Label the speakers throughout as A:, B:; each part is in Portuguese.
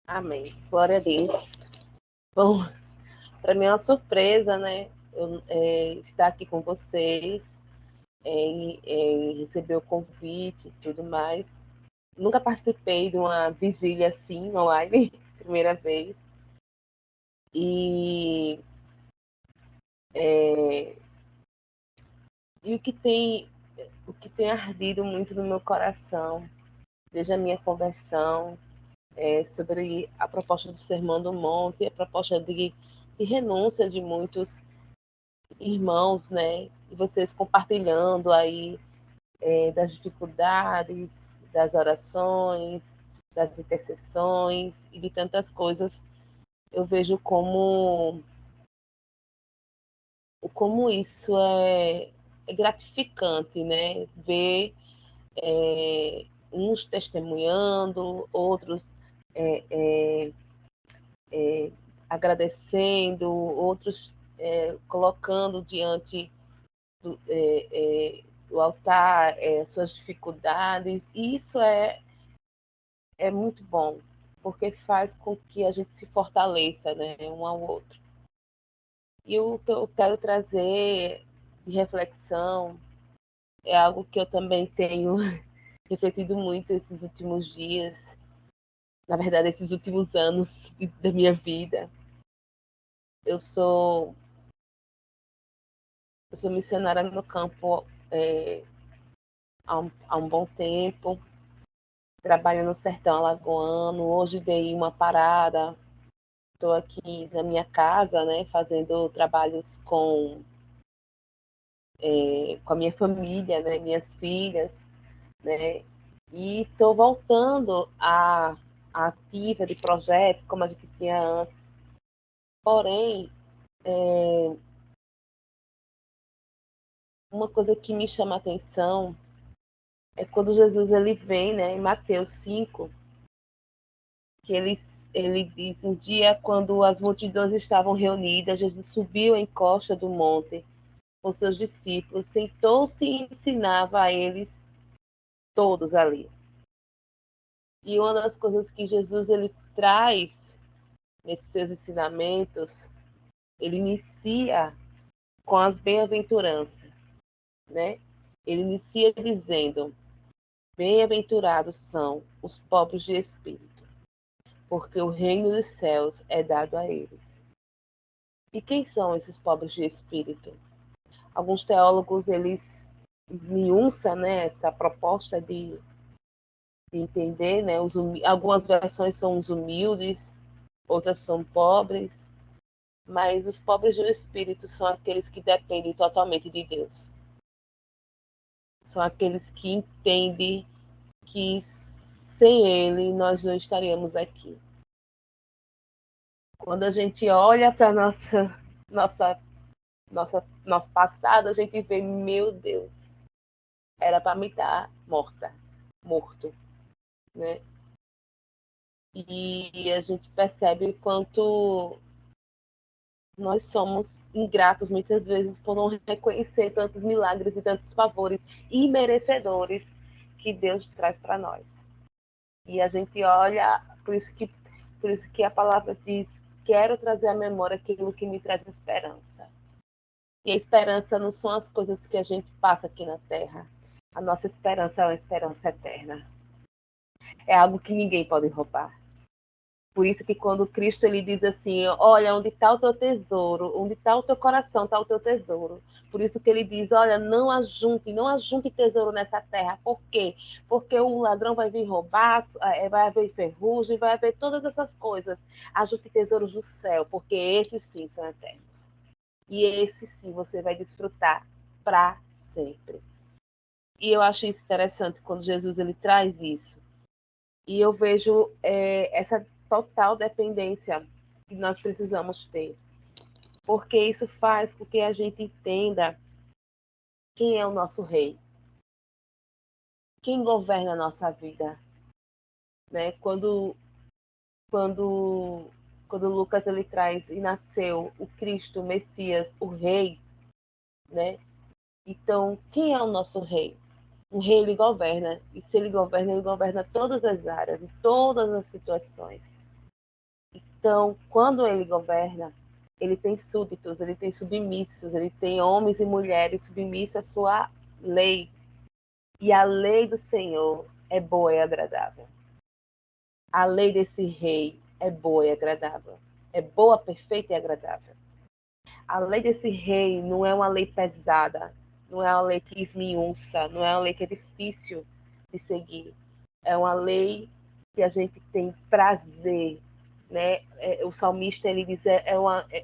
A: Amém. Glória a Deus. Bom, para mim é uma surpresa, né? Estar aqui com vocês, receber o convite e tudo mais. Nunca participei de uma vigília assim, online, primeira vez. E, é, e o que tem ardido muito no meu coração, desde a minha conversão, sobre a proposta do Sermão do Monte, a proposta de renúncia de muitos irmãos, né? E vocês compartilhando aí das dificuldades, das orações, das intercessões e de tantas coisas, eu vejo como isso é gratificante, né? Ver uns testemunhando, outros é, é, agradecendo, outros colocando diante do altar suas dificuldades, e isso é muito bom, porque faz com que a gente se fortaleça, né, um ao outro. E o que eu quero trazer de reflexão é algo que eu também tenho refletido muito esses últimos dias, na verdade, esses últimos anos da minha vida. Eu sou, eu sou missionária no campo há um bom tempo, trabalho no sertão alagoano. Hoje dei uma parada, estou aqui na minha casa, né, fazendo trabalhos com a minha família, né, minhas filhas, né, e estou voltando à ativa de projetos como a gente tinha antes. Porém, uma coisa que me chama a atenção é quando Jesus ele vem, né, em Mateus 5, que ele diz: um dia, quando as multidões estavam reunidas, Jesus subiu à encosta do monte com seus discípulos, sentou-se e ensinava a eles todos ali. E uma das coisas que Jesus ele traz nesses seus ensinamentos, ele inicia com as bem-aventuranças, né? Ele inicia dizendo: bem-aventurados são os pobres de espírito, porque o reino dos céus é dado a eles. E quem são esses pobres de espírito? Alguns teólogos eles esmiuçam, né, essa proposta de entender, né, algumas versões são os humildes, outras são pobres, mas os pobres do espírito são aqueles que dependem totalmente de Deus. São aqueles que entendem que sem Ele nós não estaríamos aqui. Quando a gente olha para nossa, nosso passado, a gente vê, meu Deus, era para me estar morto, né? E a gente percebe o quanto nós somos ingratos muitas vezes por não reconhecer tantos milagres e tantos favores imerecedores que Deus traz para nós. E a gente olha, por isso que a palavra diz: quero trazer à memória aquilo que me traz esperança. E a esperança não são as coisas que a gente passa aqui na Terra. A nossa esperança é uma esperança eterna. É algo que ninguém pode roubar. Por isso que quando Cristo ele diz assim, olha, onde está o teu tesouro, onde está o teu coração, está o teu tesouro. Por isso que ele diz, olha, não ajunte tesouro nessa terra. Por quê? Porque o ladrão vai vir roubar, vai haver ferrugem, vai haver todas essas coisas. Ajunte tesouros do céu, porque esses sim são eternos. E esses sim você vai desfrutar para sempre. E eu acho isso interessante quando Jesus ele traz isso. E eu vejo essa total dependência que nós precisamos ter, porque isso faz com que a gente entenda quem é o nosso rei, quem governa a nossa vida, né? Quando quando Lucas ele traz e nasceu o Cristo, o Messias, o Rei, né? Então, quem é o nosso Rei? O Rei ele governa, e se ele governa todas as áreas e todas as situações. Então, quando ele governa, ele tem súditos, ele tem submissos, ele tem homens e mulheres submissos à sua lei. E a lei do Senhor é boa e agradável. A lei desse rei é boa e agradável. É boa, perfeita e agradável. A lei desse rei não é uma lei pesada, não é uma lei que esmiuça, não é uma lei que é difícil de seguir. É uma lei que a gente tem prazer, né? O salmista ele diz: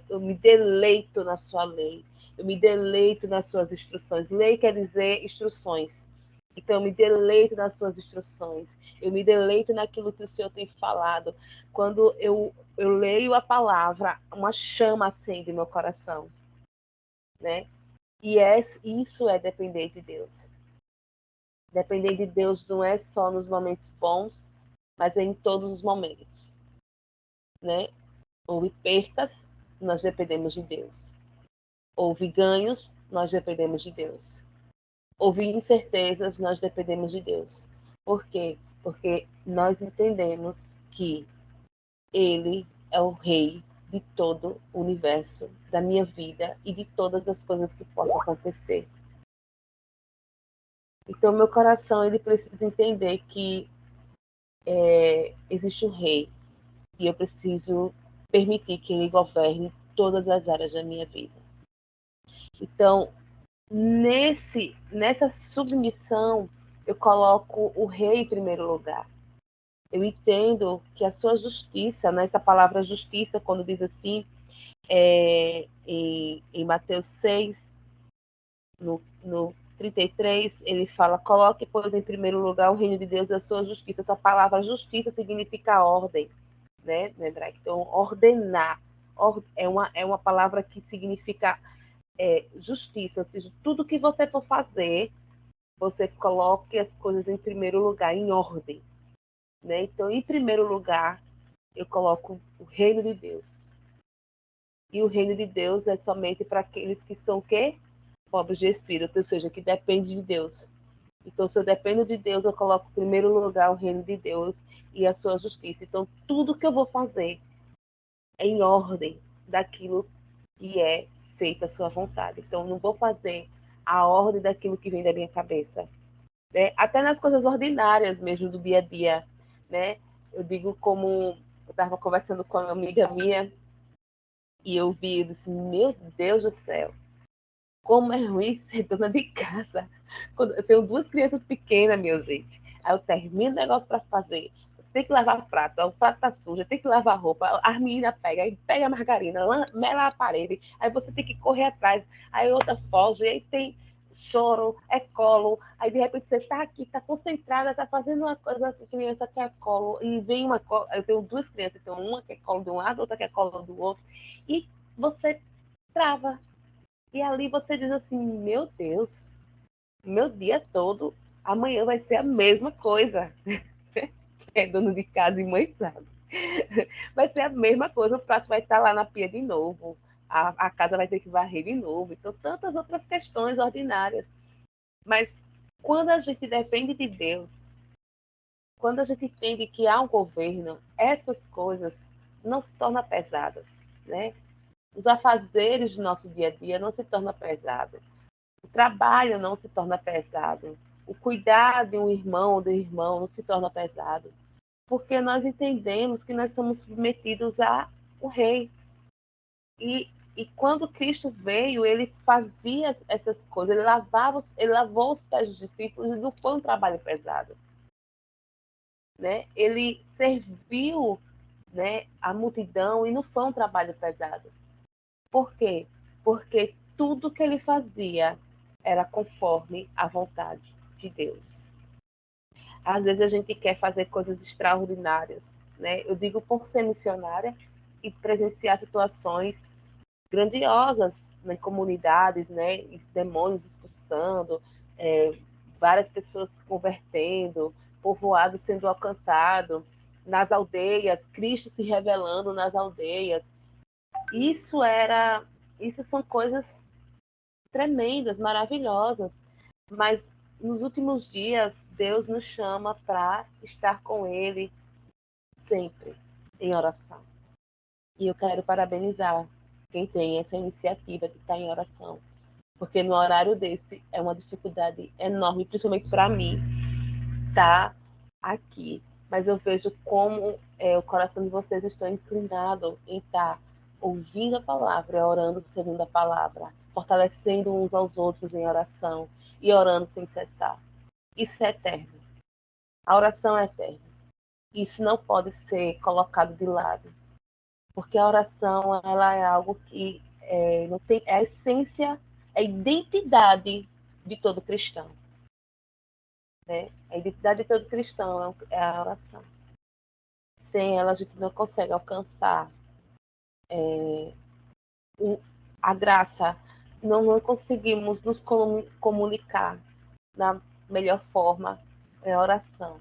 A: eu me deleito na sua lei, eu me deleito nas suas instruções. Lei quer dizer instruções. Então, eu me deleito nas suas instruções, eu me deleito naquilo que o Senhor tem falado. Quando eu leio a palavra, uma chama acende meu coração, né? Isso é depender de Deus. Depender de Deus não é só nos momentos bons, mas é em todos os momentos, né? Houve percas, nós dependemos de Deus. Houve ganhos, nós dependemos de Deus. Houve incertezas, nós dependemos de Deus. Por quê? Porque nós entendemos que Ele é o Rei de todo o universo, da minha vida e de todas as coisas que possam acontecer. Então, meu coração ele precisa entender que existe um Rei e eu preciso permitir que Ele governe todas as áreas da minha vida. Então, nessa submissão, eu coloco o Rei em primeiro lugar. Eu entendo que a sua justiça, nessa palavra justiça, quando diz assim, em Mateus 6, no 33, ele fala: coloque, pois, em primeiro lugar o reino de Deus e a sua justiça. Essa palavra justiça significa ordem, né, no hebraico? Então, ordenar é uma palavra que significa justiça, ou seja, tudo que você for fazer, você coloque as coisas em primeiro lugar, em ordem. Né? Então, em primeiro lugar, eu coloco o reino de Deus. E o reino de Deus é somente para aqueles que são o quê? Pobres de espírito, ou seja, que dependem de Deus. Então, se eu dependo de Deus, eu coloco em primeiro lugar o reino de Deus e a sua justiça. Então, tudo que eu vou fazer é em ordem daquilo que é feita a sua vontade. Então, eu não vou fazer a ordem daquilo que vem da minha cabeça. Né? Até nas coisas ordinárias mesmo do dia a dia. Né? Eu digo como eu estava conversando com uma amiga minha e eu vi, eu disse, meu Deus do céu, como é ruim ser dona de casa. Quando eu tenho duas crianças pequenas, minha gente. Aí eu termino o negócio para fazer. Tem que lavar prato, o prato tá sujo, tem que lavar roupa, as meninas pegam, aí pega a margarina, mela a parede, aí você tem que correr atrás, aí outra foge, aí tem choro, é colo, aí de repente você tá aqui, tá concentrada, tá fazendo uma coisa, a criança quer colo, e vem uma colo, eu tenho duas crianças, então uma que é colo de um lado, outra que é colo do outro, e você trava, e ali você diz assim, meu Deus, meu dia todo, amanhã vai ser a mesma coisa. É dono de casa e mãe sabe. Vai ser a mesma coisa, o prato vai estar lá na pia de novo, a casa vai ter que varrer de novo. Então, tantas outras questões ordinárias. Mas quando a gente depende de Deus, quando a gente entende que há um governo, essas coisas não se tornam pesadas, né? Os afazeres do nosso dia a dia não se tornam pesados. O trabalho não se torna pesado. O cuidar de um irmão ou do irmão não se torna pesado. Porque nós entendemos que nós somos submetidos a o rei. E quando Cristo veio, ele fazia essas coisas, ele lavou os pés dos discípulos e não foi um trabalho pesado. Né? Ele serviu, né, a multidão e não foi um trabalho pesado. Por quê? Porque tudo que ele fazia era conforme a vontade de Deus. Às vezes a gente quer fazer coisas extraordinárias, né? Eu digo por ser missionária e presenciar situações grandiosas em comunidades, né? Demônios expulsando, várias pessoas se convertendo, povoado sendo alcançado, nas aldeias, Cristo se revelando nas aldeias. Isso era, isso são coisas tremendas, maravilhosas, mas nos últimos dias Deus nos chama para estar com Ele sempre em oração. E eu quero parabenizar quem tem essa iniciativa de estar em oração, porque no horário desse é uma dificuldade enorme, principalmente para mim, estar aqui. Mas eu vejo como o coração de vocês está inclinado em estar ouvindo a palavra, orando segundo a palavra, fortalecendo uns aos outros em oração e orando sem cessar. Isso é eterno. A oração é eterna. Isso não pode ser colocado de lado, porque a oração ela é algo que não tem, é a essência, é a identidade de todo cristão. Né? A identidade de todo cristão é a oração. Sem ela, a gente não consegue alcançar a graça, não conseguimos nos comunicar na melhor forma, é a oração.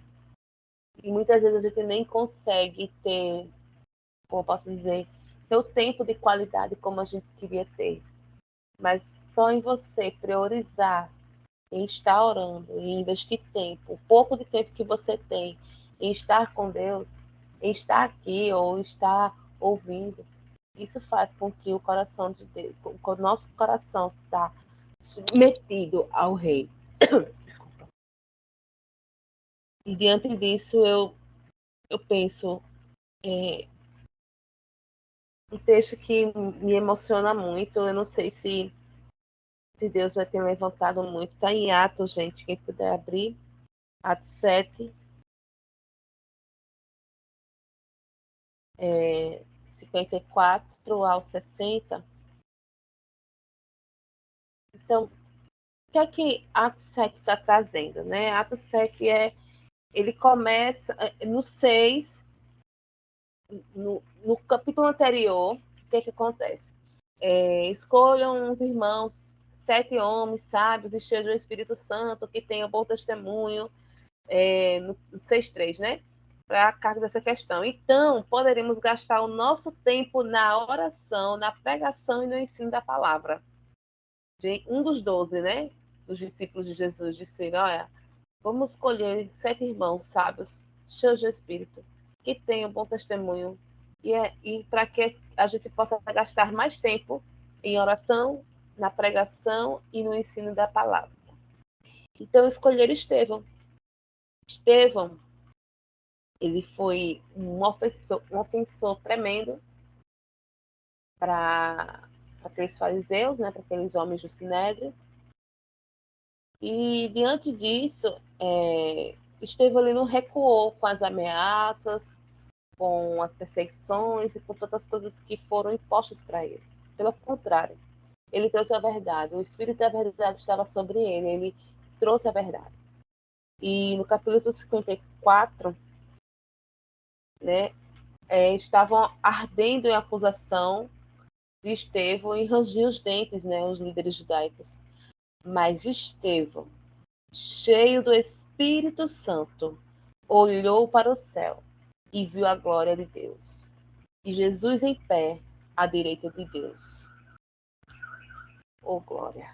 A: E muitas vezes a gente nem consegue ter, como eu posso dizer, ter o tempo de qualidade como a gente queria ter. Mas só em você priorizar em estar orando, em investir tempo, o pouco de tempo que você tem em estar com Deus, em estar aqui ou estar ouvindo, isso faz com que o coração de Deus, o nosso coração está submetido ao Rei. Desculpa. E diante disso eu penso um texto que me emociona muito. Eu não sei se Deus vai ter levantado muito. Está em Atos, gente. Quem puder abrir. Atos 7, 54 ao 60. Então, o que é que Atos 7 está trazendo? Né? Atos 7 ele começa no 6, no capítulo anterior. O que é que acontece? Escolham uns irmãos, 7 homens sábios e cheios do Espírito Santo, que tenham bom testemunho, no 6:3, né? Para a cargo dessa questão. Então, poderemos gastar o nosso tempo na oração, na pregação e no ensino da palavra. Um dos 12, né? Dos discípulos de Jesus, disse: olha, vamos escolher 7 irmãos sábios, cheios de Espírito, que tenham bom testemunho, e para que a gente possa gastar mais tempo em oração, na pregação e no ensino da palavra. Então, escolheram Estevão. Estevão, ele foi um ofensor tremendo para aqueles fariseus, né, para aqueles homens do Sinédrio. E diante disso, Estevão ele não recuou com as ameaças, com as perseguições e com todas as coisas que foram impostas para ele. Pelo contrário, ele trouxe a verdade. O Espírito da verdade estava sobre ele. Ele trouxe a verdade. E no capítulo 54, né, estavam ardendo em acusação de Estevão e rangiam os dentes, né, os líderes judaicos. Mas Estevão, cheio do Espírito Santo, olhou para o céu e viu a glória de Deus. E Jesus em pé, à direita de Deus. Oh, glória!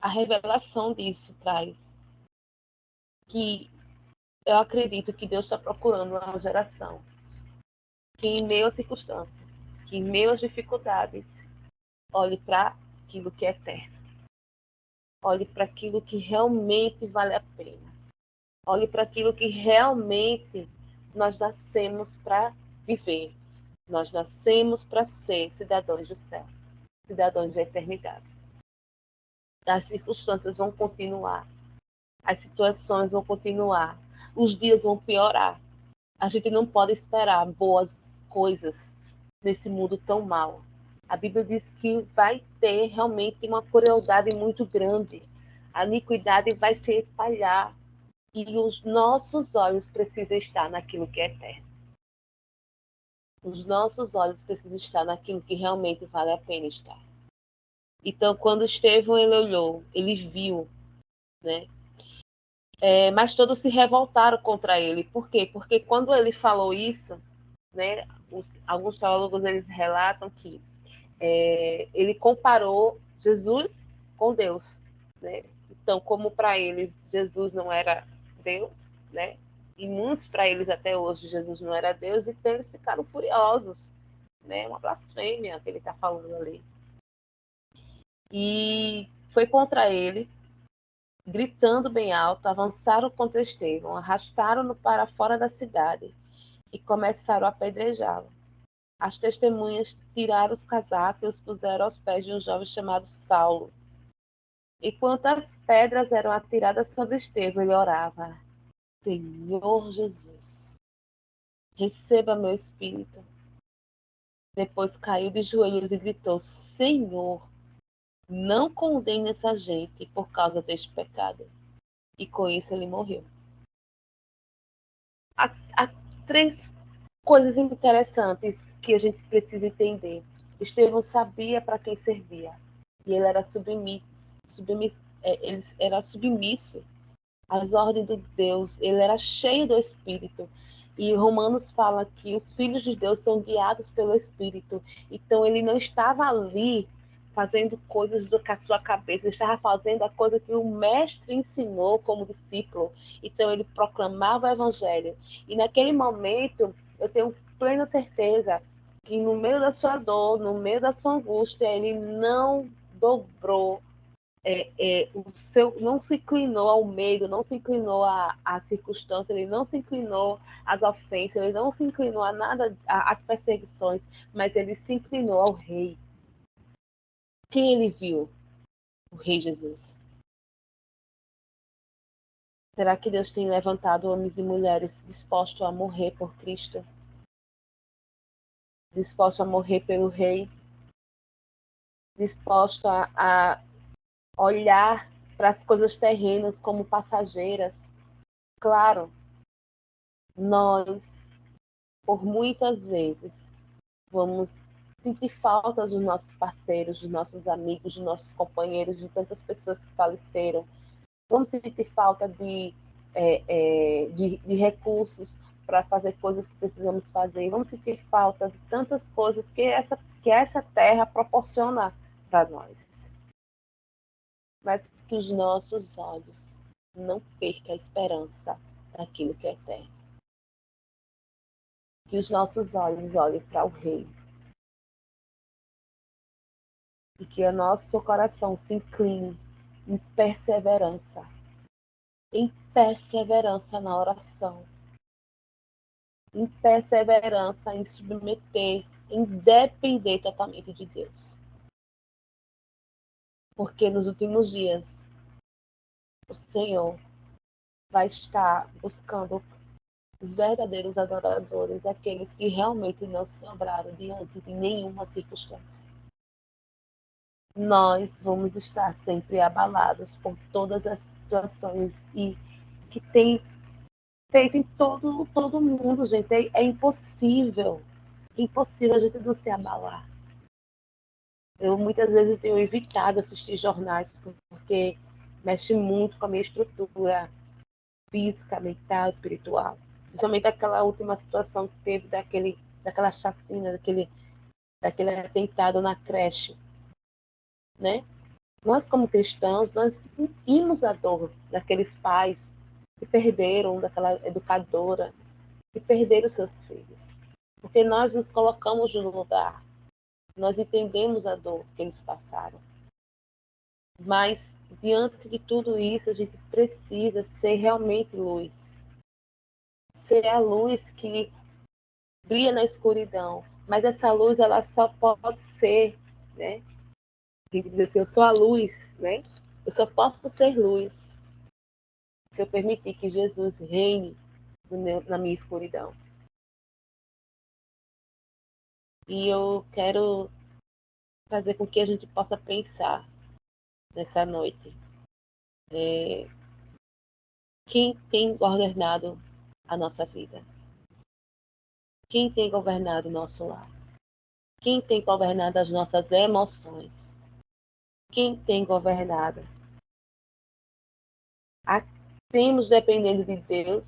A: A revelação disso traz que eu acredito que Deus está procurando uma geração que, em meio às circunstâncias, que em meio às dificuldades, olhe para aquilo que é eterno. Olhe para aquilo que realmente vale a pena. Olhe para aquilo que realmente nós nascemos para viver. Nós nascemos para ser cidadãos do céu, cidadãos da eternidade. As circunstâncias vão continuar, as situações vão continuar, os dias vão piorar. A gente não pode esperar boas coisas nesse mundo tão mau. A Bíblia diz que vai ter realmente uma crueldade muito grande. A iniquidade vai se espalhar. E os nossos olhos precisam estar naquilo que é eterno. Os nossos olhos precisam estar naquilo que realmente vale a pena estar. Então, quando Estevão ele olhou, ele viu, né? Mas todos se revoltaram contra ele. Por quê? Porque quando ele falou isso, né, alguns teólogos eles relatam que ele comparou Jesus com Deus, né? Então, como para eles Jesus não era Deus, né? E muitos, para eles até hoje, Jesus não era Deus, então eles ficaram furiosos, né? Uma blasfêmia que ele está falando ali. E foi contra ele, gritando bem alto, avançaram contra Estevão, arrastaram-no para fora da cidade e começaram a apedrejá-lo. As testemunhas tiraram os casacos e os puseram aos pés de um jovem chamado Saulo. E quando as pedras eram atiradas sobre Estevão, ele orava: Senhor Jesus, receba meu espírito. Depois caiu de joelhos e gritou: Senhor, não condene essa gente por causa deste pecado. E com isso ele morreu. Há três coisas interessantes que a gente precisa entender. Estevão sabia para quem servia. E ele era ele era submisso às ordens de Deus. Ele era cheio do Espírito. E Romanos fala que os filhos de Deus são guiados pelo Espírito. Então ele não estava ali fazendo coisas com a sua cabeça, ele estava fazendo a coisa que o mestre ensinou como discípulo. Então ele proclamava o evangelho. E naquele momento, eu tenho plena certeza que no meio da sua dor, no meio da sua angústia, ele não dobrou não se inclinou ao medo, não se inclinou à circunstância, ele não se inclinou às ofensas, ele não se inclinou a nada, às perseguições, mas ele se inclinou ao rei. Quem ele viu? O rei Jesus. Será que Deus tem levantado homens e mulheres dispostos a morrer por Cristo? Dispostos a morrer pelo rei? Dispostos a olhar para as coisas terrenas como passageiras? Claro, nós, por muitas vezes, vamos sentir falta dos nossos parceiros, dos nossos amigos, dos nossos companheiros, de tantas pessoas que faleceram. Vamos sentir falta de recursos para fazer coisas que precisamos fazer. Vamos sentir falta de tantas coisas que essa terra proporciona para nós. Mas que os nossos olhos não percam a esperança daquilo que é eterno. Que os nossos olhos olhem para o Rei. E que o nosso coração se incline em perseverança na oração, em perseverança em submeter, em depender totalmente de Deus. Porque nos últimos dias, o Senhor vai estar buscando os verdadeiros adoradores, aqueles que realmente não se dobraram diante de nenhuma circunstância. Nós vamos estar sempre abalados por todas as situações e que tem feito em todo mundo, gente. É impossível. Impossível a gente não se abalar. Eu muitas vezes tenho evitado assistir jornais porque mexe muito com a minha estrutura física, mental, espiritual. Principalmente aquela última situação que teve daquela chacina, daquele atentado na creche, né? Nós, como cristãos, nós sentimos a dor daqueles pais que perderam, daquela educadora, que perderam seus filhos. Porque nós nos colocamos no lugar, nós entendemos a dor que eles passaram. Mas, diante de tudo isso, a gente precisa ser realmente luz. Ser a luz que brilha na escuridão. Mas essa luz, ela só pode ser, né? Tem que dizer assim, eu sou a luz, né? Eu só posso ser luz se eu permitir que Jesus reine na minha escuridão. E eu quero fazer com que a gente possa pensar nessa noite. Quem tem governado a nossa vida? Quem tem governado o nosso lar? Quem tem governado as nossas emoções? Quem tem governado? Estamos dependendo de Deus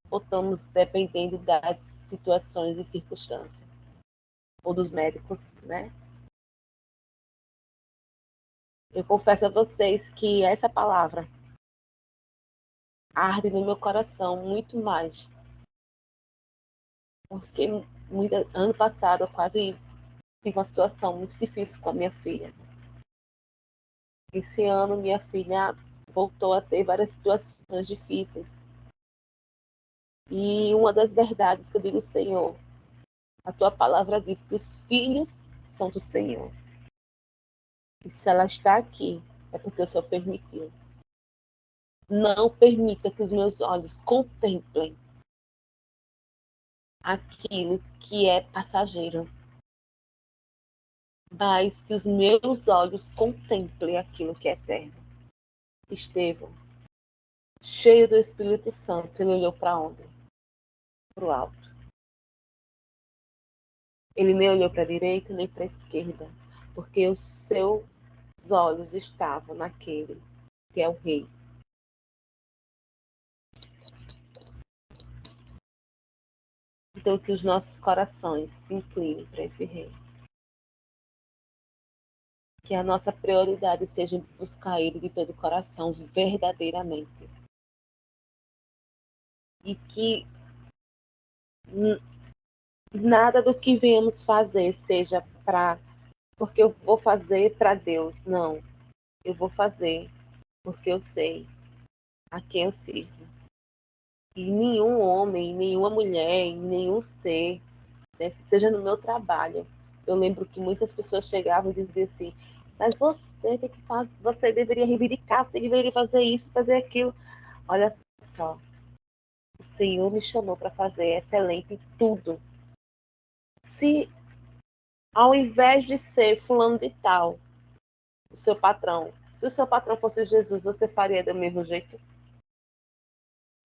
A: ou estamos dependendo das situações e circunstâncias? Ou dos médicos, né? Eu confesso a vocês que essa palavra arde no meu coração muito mais. Porque ano passado eu quase tive uma situação muito difícil com a minha filha. Esse ano minha filha voltou a ter várias situações difíceis. E uma das verdades que eu digo, Senhor, a tua palavra diz que os filhos são do Senhor. E se ela está aqui, é porque o Senhor permitiu. Não permita que os meus olhos contemplem aquilo que é passageiro, mas que os meus olhos contemplem aquilo que é eterno. Estevão, cheio do Espírito Santo, ele olhou para onde? Para o alto. Ele nem olhou para a direita nem para a esquerda, porque os seus olhos estavam naquele que é o Rei. Então, que os nossos corações se inclinem para esse Rei. Que a nossa prioridade seja buscar Ele de todo o coração, verdadeiramente. E que nada do que venhamos fazer seja porque eu vou fazer para Deus. Não, eu vou fazer porque eu sei a quem eu sirvo. E nenhum homem, nenhuma mulher, nenhum ser, né, seja no meu trabalho. Eu lembro que muitas pessoas chegavam e diziam assim, mas você tem que fazer, você deveria reivindicar, você deveria fazer isso, fazer aquilo. Olha só, o Senhor me chamou para fazer excelente em tudo. Se ao invés de ser fulano de tal, o seu patrão, se o seu patrão fosse Jesus, você faria do mesmo jeito?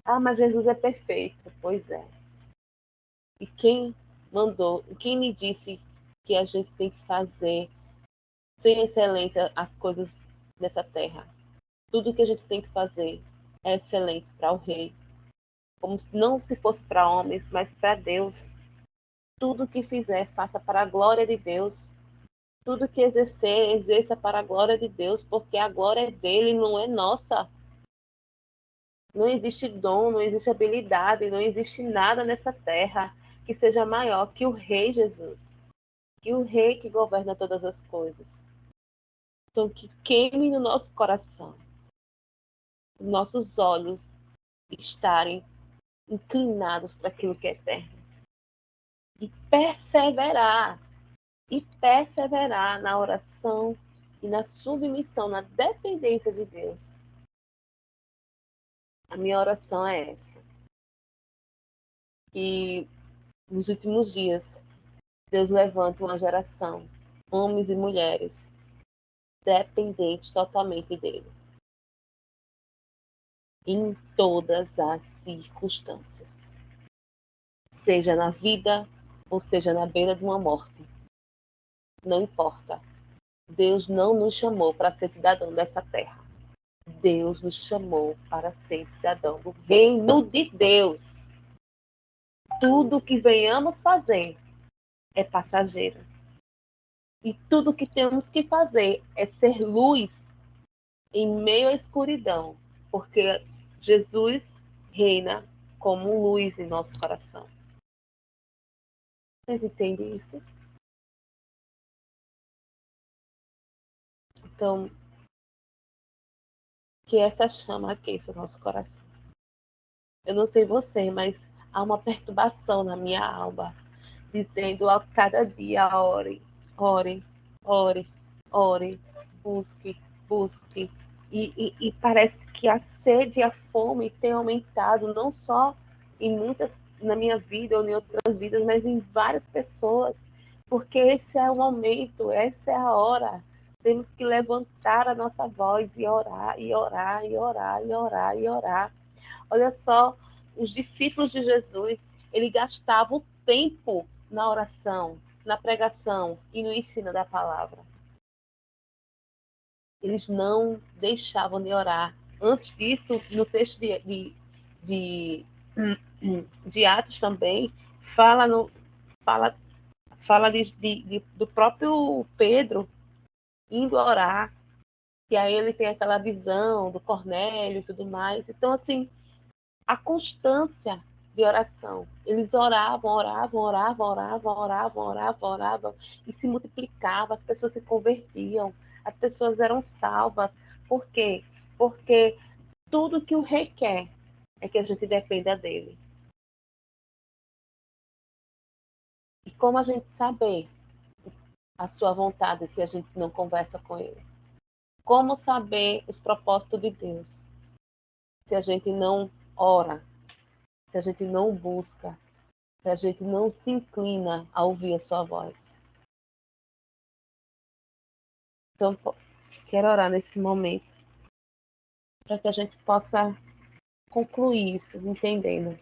A: Ah, mas Jesus é perfeito. Pois é. E quem mandou, quem me disse que a gente tem que fazer sem excelência as coisas nessa terra? Tudo que a gente tem que fazer é excelente para o Rei, como não se fosse para homens, mas para Deus. Tudo que fizer, faça para a glória de Deus. Tudo que exercer, exerça para a glória de Deus, porque a glória é dele, não é nossa. Não existe dom, não existe habilidade, não existe nada nessa terra que seja maior que o Rei Jesus, que o Rei que governa todas as coisas. Então, que queime no nosso coração, nossos olhos estarem inclinados para aquilo que é eterno. E perseverar na oração e na submissão, na dependência de Deus. A minha oração é essa. Que nos últimos dias, Deus levanta uma geração, homens e mulheres, dependentes totalmente dele. Em todas as circunstâncias. Seja na vida, ou seja na beira de uma morte. Não importa. Deus não nos chamou para ser cidadão dessa terra. Deus nos chamou para ser cidadão do reino de Deus. Tudo que venhamos fazer é passageiro. E tudo que temos que fazer é ser luz em meio à escuridão, porque Jesus reina como luz em nosso coração. Vocês entendem isso? Então, que essa chama aqueça o nosso coração. Eu não sei você, mas há uma perturbação na minha alma, dizendo a cada dia, ore, ore, ore, ore, busque, busque. E parece que a sede e a fome têm aumentado, não só em muitas, na minha vida ou em outras vidas, mas em várias pessoas, porque esse é o momento, essa é a hora. Temos que levantar a nossa voz e orar, e orar, e orar, e orar, e orar. Olha só, os discípulos de Jesus, ele gastava o tempo na oração, na pregação e no ensino da palavra. Eles não deixavam de orar. Antes disso, no texto de, de Atos também, fala, no, fala, fala do próprio Pedro indo orar, que aí ele tem aquela visão do Cornélio e tudo mais. Então, assim, a constância de oração. Eles oravam, oravam, oravam, oravam, oravam, oravam, oravam, e se multiplicavam, as pessoas se convertiam, as pessoas eram salvas. Por quê? Porque tudo que o rei quer é que a gente dependa dele. E como a gente saber a sua vontade se a gente não conversa com ele? Como saber os propósitos de Deus se a gente não ora, se a gente não busca, se a gente não se inclina a ouvir a sua voz? Então, quero orar nesse momento para que a gente possa concluir isso, entendendo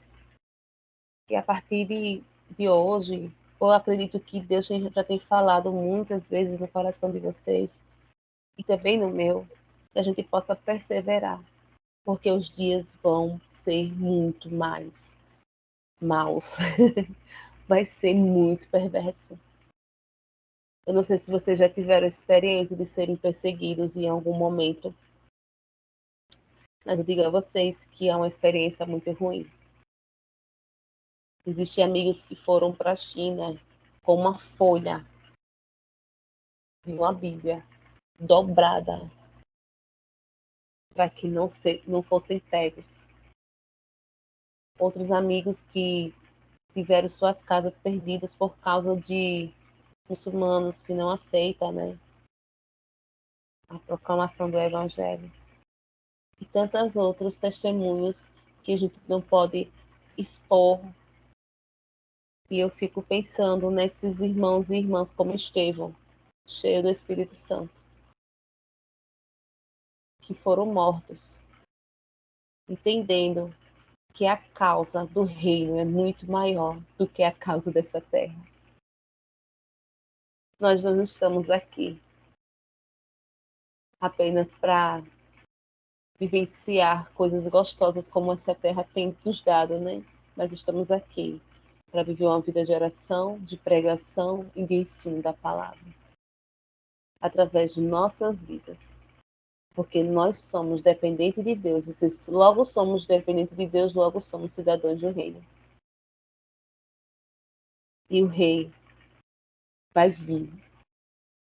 A: que a partir de hoje, eu acredito que Deus já tem falado muitas vezes no coração de vocês e também no meu, que a gente possa perseverar, porque os dias vão ser muito mais maus. Vai ser muito perverso. Eu não sei se vocês já tiveram a experiência de serem perseguidos em algum momento, mas eu digo a vocês que é uma experiência muito ruim. Existem amigos que foram para a China com uma folha de uma Bíblia dobrada para que não fossem pegos. Outros amigos que tiveram suas casas perdidas por causa de muçulmanos que não aceitam, né, a proclamação do Evangelho. E tantos outros testemunhos que a gente não pode expor. E eu fico pensando nesses irmãos e irmãs como Estevão, cheio do Espírito Santo, que foram mortos, entendendo que a causa do reino é muito maior do que a causa dessa terra. Nós não estamos aqui apenas para vivenciar coisas gostosas como essa terra tem nos dado, né? Mas estamos aqui para viver uma vida de oração, de pregação e de ensino da palavra, através de nossas vidas. Porque nós somos dependentes de Deus, e se logo somos dependentes de Deus, logo somos cidadãos do reino. E o rei vai vir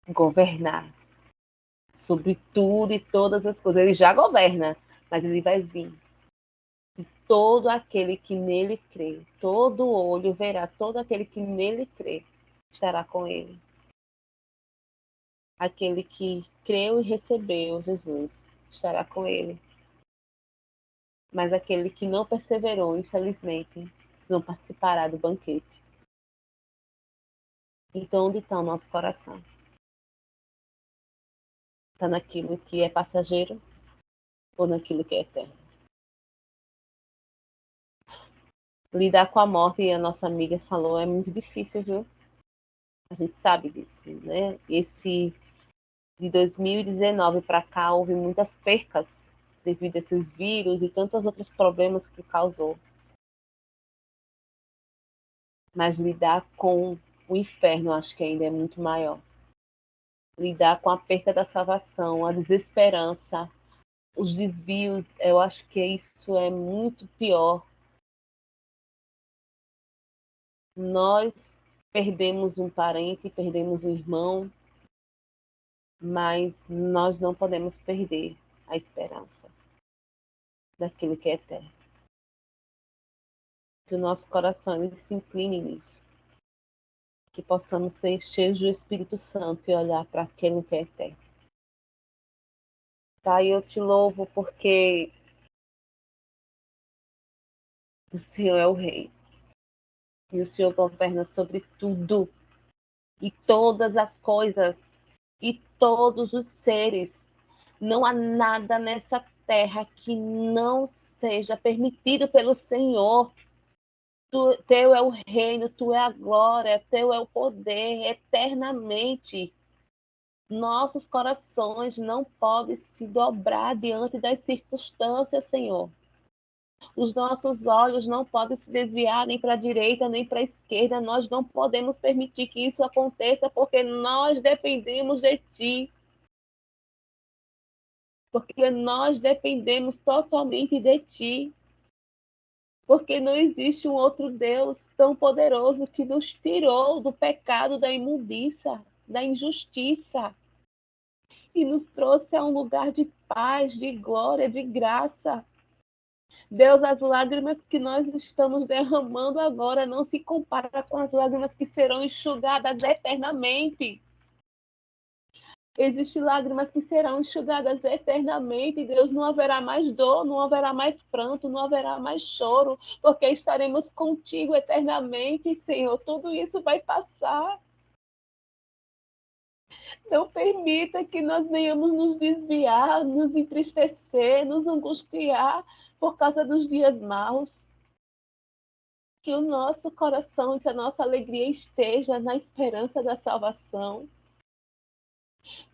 A: governar sobre tudo e todas as coisas. Ele já governa, mas ele vai vir. E todo aquele que nele crê, todo olho verá, todo aquele que nele crê, estará com ele. Aquele que creu e recebeu Jesus estará com ele. Mas aquele que não perseverou, infelizmente, não participará do banquete. Então, onde está o nosso coração? Está naquilo que é passageiro ou naquilo que é eterno? Lidar com a morte, e a nossa amiga falou, é muito difícil, viu? A gente sabe disso, né? Esse de 2019 para cá houve muitas percas devido a esses vírus e tantos outros problemas que causou. Mas lidar com o inferno, acho que ainda é muito maior. Lidar com a perca da salvação, a desesperança, os desvios, eu acho que isso é muito pior. Nós perdemos um parente, perdemos um irmão, mas nós não podemos perder a esperança daquilo que é eterno. Que o nosso coração ele se incline nisso. Que possamos ser cheios do Espírito Santo e olhar para aquilo que é eterno. Pai, eu te louvo porque o Senhor é o Rei. E o Senhor governa sobre tudo e todas as coisas e todos os seres. Não há nada nessa terra que não seja permitido pelo Senhor. Teu é o reino, tu é a glória, teu é o poder eternamente. Nossos corações não podem se dobrar diante das circunstâncias, Senhor. Os nossos olhos não podem se desviar nem para a direita nem para a esquerda. Nós não podemos permitir que isso aconteça, porque nós dependemos de Ti. Porque nós dependemos totalmente de Ti. porque não existe um outro Deus tão poderoso que nos tirou do pecado, da imundícia, da injustiça e nos trouxe a um lugar de paz, de glória, de graça. Deus, as lágrimas que nós estamos derramando agora não se compara com as lágrimas que serão enxugadas eternamente. Existem lágrimas que serão enxugadas eternamente. Deus, não haverá mais dor, não haverá mais pranto, não haverá mais choro, porque estaremos contigo eternamente, Senhor. Tudo isso vai passar. Não permita que nós venhamos nos desviar, nos entristecer, nos angustiar por causa dos dias maus. Que o nosso coração, que a nossa alegria esteja na esperança da salvação.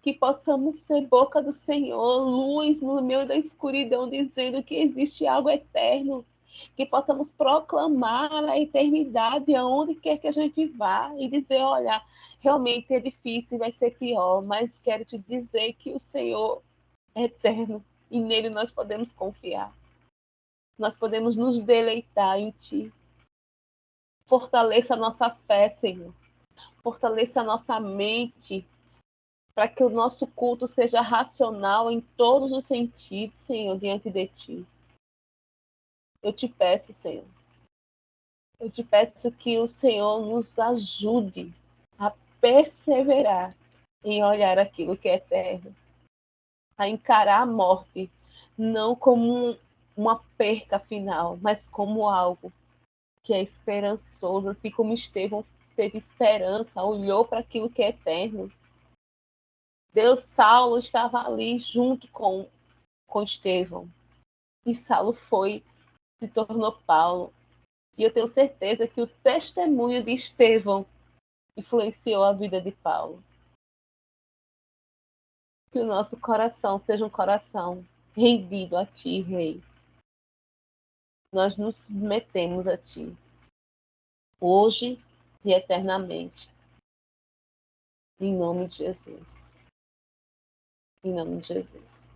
A: Que possamos ser boca do Senhor, luz no meio da escuridão, dizendo que existe algo eterno. Que possamos proclamar a eternidade aonde quer que a gente vá e dizer, olha, realmente é difícil, vai ser pior, mas quero te dizer que o Senhor é eterno e nele nós podemos confiar. Nós podemos nos deleitar em ti. Fortaleça a nossa fé, Senhor. Fortaleça a nossa mente, para que o nosso culto seja racional em todos os sentidos, Senhor, diante de ti. Eu te peço, Senhor. Eu te peço que o Senhor nos ajude a perseverar em olhar aquilo que é eterno, a encarar a morte não como uma perca final, mas como algo que é esperançoso, assim como Estevão teve esperança, olhou para aquilo que é eterno. Deus, Saulo estava ali junto com Estevão. E Saulo se tornou Paulo. E eu tenho certeza que o testemunho de Estevão influenciou a vida de Paulo. Que o nosso coração seja um coração rendido a ti, Rei. Nós nos submetemos a ti, hoje e eternamente. Em nome de Jesus. Em nome de Jesus.